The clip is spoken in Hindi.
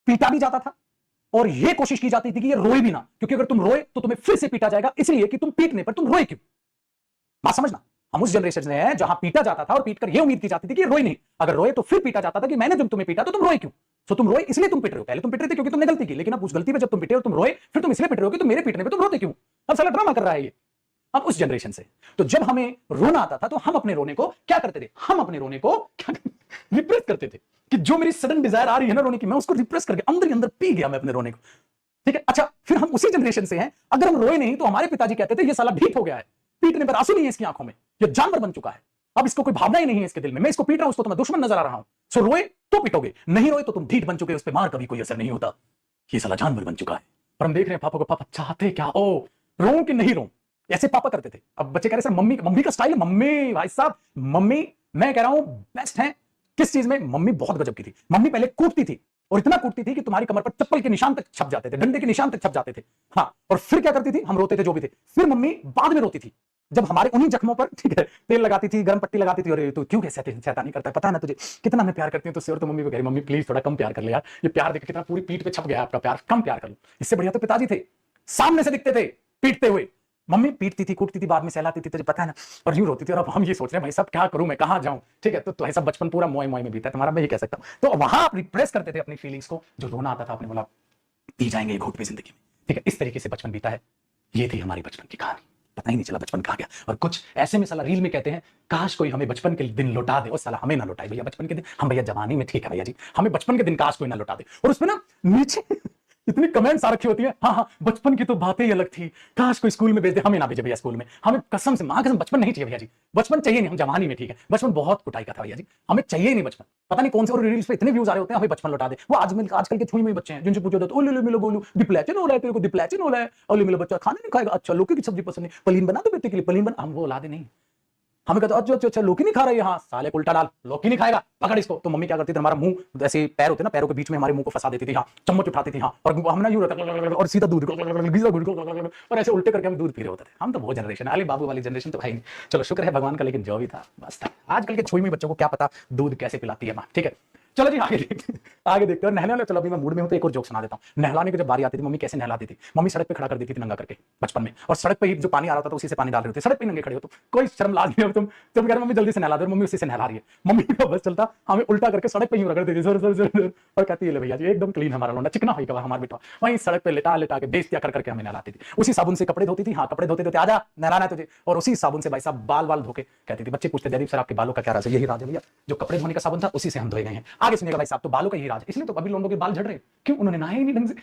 पीटा भी जाता था और यह कोशिश की जाती थी कि ये रोए भी ना, क्योंकि अगर तुम रोए तो तुम्हें फिर से पीटा जाएगा, इसलिए कि तुम पीटने पर तुम रोए क्यों। बात समझना, हम उस जनरेशन से हैं जहां पीटा जाता था और पीटकर यह उम्मीद की जाती थी कि रोए नहीं, अगर रोए तो फिर पीटा जाता था कि मैंने जब तुम्हें पीटा तो तुम रोए क्यों। तो तुम रोए इसलिए तुम पिट रहे हो, पहले तुम पिट रहे थे क्योंकि तुमने गलती की, लेकिन अब उस गलती पे जब तुम पिटे और तुम रोए फिर तुम इसलिए पिट रहे हो कि तुम मेरे पीटने पे तुम रोते क्यों। अब साला ड्रामा कर रहा है ये। अब उस जनरेशन से तो जब हमें रोना आता था तो हम अपने रोने को क्या करते थे, हम अपने रोने को क्या रिप्रेस करते थे कि जो मेरी सडन डिजायर आ रही है ना रोने की, मैं उसको रिप्रेस करके अंदर ही अंदर पी गया मैं अपने रोने को। ठीक है, अच्छा फिर हम उसी जनरेशन से हैं, अगर हम रोए नहीं तो हमारे पिताजी कहते थे ये साला ढीठ हो गया है, पीटने पर आंसू नहीं है इसकी आंखों में, ये जानवर बन चुका है, अब इसको कोई भावना ही नहीं है इसके दिल में, मैं इसको पीट रहा हूं उसको तो मैं दुश्मन नजर आ रहा हूं, सो रोए तो पीटोगे, नहीं रोए तो तुम ढीठ बन चुके, उस पर मार कभी कोई असर नहीं होता, ये साला जानवर बन चुका है। और हम देख रहे हैं पापा को, पापा चाहते क्या, ओ रो कि नहीं रो, ऐसे पापा करते थे। अब बच्चे कह रहे सर मम्मी, मम्मी का स्टाइल, मम्मी भाई साहब, मम्मी मैं कह रहा हूं बेस्ट है किस चीज में, मम्मी बहुत गजब की थी। मम्मी पहले कूटती थी और इतना कूटती थी कि तुम्हारी कमर पर चप्पल के निशान तक छप जाते थे, डंडे के निशान तक छप जाते थे। हाँ, और फिर क्या करती थी, हम रोते थे जो भी थे, फिर मम्मी बाद में रोती थी जब हमारे उन्हीं जख्मों पर, ठीक है, तेल लगाती थी, गर्म पट्टी लगाती थी, और तो क्यों कैसे शैतानी करता है, पता है ना तुझे कितना मैं प्यार करती हूँ तुझसे। और तो मम्मी को कह रही मम्मी प्लीज थोड़ा कम प्यार कर ले यार, ये प्यार देख कितना पूरी पीठ पे छप गया आपका प्यार, कम प्यार कर लो। इससे बढ़िया तो पिताजी थे, सामने से दिखते थे पीटते हुए, मम्मी पीटती थी, कूटती थी, बाद में सहलाती थी, तुझे पता है ना, और यूं रोती थी। और अब हम ये सोच रहे हैं भाई साहब क्या करूं मैं, कहां जाऊं, ठीक है, तो ऐसा बचपन पूरा मोए मोए में बीता है तुम्हारा, मैं ये कह सकता हूं। तो वहां आप रिप्रेस करते थे अपनी फीलिंग्स को, जो रोना आता था आपने बोला पी जाएंगे घोट पे जिंदगी में, ठीक है, इस तरीके से बचपन बीता है। ये थी हमारी बचपन की कहानी, पता ही नहीं चला बचपन कहां गया। और कुछ ऐसे में साला रील में कहते हैं काश कोई हमें बचपन के दिन लौटा दे, और साला हमें ना लौटाए भैया बचपन के दिन, हम भैया जवानी में ठीक है भैया जी, हमें बचपन के दिन काश कोई ना लौटा दे। और उसमें ना नीचे इतनी कमेंट्स आ रखी होती है, हाँ हाँ बचपन की तो बातें ही अलग थी, काश कोई स्कूल में भेज दे, हमें ना भेजे भैया स्कूल में, हमें कसम से मां कसम बचपन नहीं चाहिए भैया जी, बचपन चाहिए नहीं, हम जवानी में ठीक है, बचपन बहुत कुटाई का था भैया जी, हमें चाहिए नहीं बचपन। पता नहीं कौन से और रील्स पे इतने व्यूज आ रहे होते हैं हमें बचपन लौटा दे। वो आजकल के छुई में बच्चे हैं जिनसे पूछो तो ओले मिलो गोलू डिप्लेचन हो रहा है, तेरे को डिप्लेचन हो रहा है, ओले मिलो बच्चा खाना नहीं खाएगा, अच्छा लौकी की सब्जी पसंद नहीं, पलीन बना दो बेटे के लिए, पलीन बना, हम वो ला दे नहीं, हमें कहते अच्छा अच्छा अच्छा लौकी नहीं खा रहा है, हाँ साले उल्टा डाल, लौकी नहीं खाएगा पकड़ इसको। तो मम्मी क्या करती थी, हमारा मुंह ऐसे पैर होते ना, पैरों के बीच में हमारे मुंह को फंसा देती थी, हाँ चम्मच उठाती थी, हाँ, और हम ना यूं रहता और सीधा दूध और ऐसे उल्टे करके हम दूध पी रहे होते थे। हम तो वो जनरेशन, अली बाबू वाली जनरेशन तो भाई नहीं, चलो शुक्र है भगवान का, लेकिन जो भी था बस था। आजकल के छुई में बच्चों को क्या पता दूध कैसे पिलाती है माँ, ठीक है। चलो जी आगे देखते हैं नहलाने। चलो अभी मैं मूड में हूं तो एक और जोक सुना देता हूं। नहलाने की जब बारी आती थी मम्मी कैसे नहलाती थी, मम्मी सड़क पे खड़ा कर देती थी नंगा करके बचपन में, और सड़क पे ही जो पानी आ रहा था उसी से पानी डाल रहे थे, सड़क पे नंगे खड़े हो तो कोई शर्म लाज नहीं हो तुम कह रहे मम्मी जल्दी से नहला दो, मम्मी उसी से नहला रही है, मम्मी का बस चलता हमें उल्टा करके सड़क पे ही रगड़ देती जोर जोर जोर, और कहती है ले भैया जी एकदम क्लीन हमारा लौंडा, चिकना होगा हमारा बेटा, वहीं सड़क पे लेटा लेटा के बेइज्जती कर करके हमें नहलाती थी। उसी साबुन से कपड़े धोती थी, हाँ कपड़े धोते धोते आजा नहलाना है तुझे, और उसी साबुन से भाई साहब बाल बाल धोके कहती थी। बच्चे पूछते जयदीप सर आपके बालों का क्या राज है, यही राज है भैया, जो कपड़े धोने का साबुन था उसी से हम धोए गए हैं। आगे सुनिएगा भाई साहब, तो बालों का यही राज, इसलिए तो अभी लोगों के बाल झड़ रहे हैं, क्यों, उन्होंने नहाया ही नहीं ढंग से,